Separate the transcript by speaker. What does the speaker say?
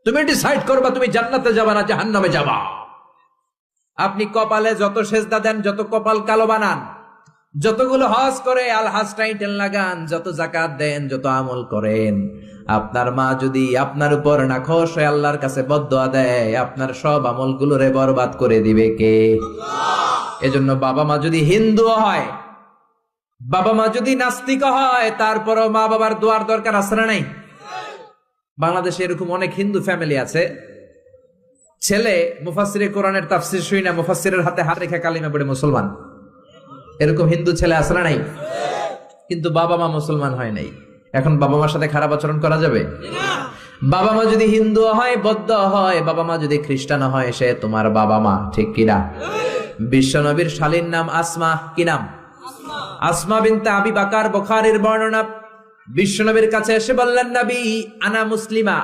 Speaker 1: তুমি ডিসাইড করবা তুমি জান্নাতে যাবা না জাহান্নামে যাবা। আপনি কপালে যত সেজদা দেন, যত কপাল কালো বানান, যতগুলো হজ করে আল হাজ টাইটেল লাগান, যত যাকাত দেন, যত আমল করেন, আপনার মা যদি আপনার উপর নাখোশ হয়ে আল্লাহর কাছে বদদোয়া দেয়, আপনার সব আমলগুলোরে বরবাদ করে দিবে কে? এজন্য বাবা মা যদি হিন্দু হয়, বাবা মা যদি নাস্তিক হয়, তারপরও মা বাবার দোয়ার দরকার আছে না নাই? বাংলাদেশে এরকম অনেক হিন্দু ফ্যামিলি আছে, ছেলে মুফাসসিরে কোরআনের তাফসীর শুই না, মুফাসসিরের হাতে হাত রেখে কালিমা পড়ে মুসলমান। এরকম হিন্দু ছেলে আছে না নাই? কিন্তু বাবা মা মুসলমান হয় নাই। এখন বাবা মার সাথে খারাপ আচরণ করা যাবে? বাবা মা যদি হিন্দু হয়, বৌদ্ধ হয়, বাবা মা যদি খ্রিস্টান হয়, সে তোমার বাবা মা, ঠিক কিনা? বিশ্ব নবীর শালীর নাম আসমা। কি নাম? আসমা বিনতে আবি বাকার, বুখারীর বর্ণনা। বিশ্ব নবীর কাছে এসে বললেন, নবী আনা মুসলিমা,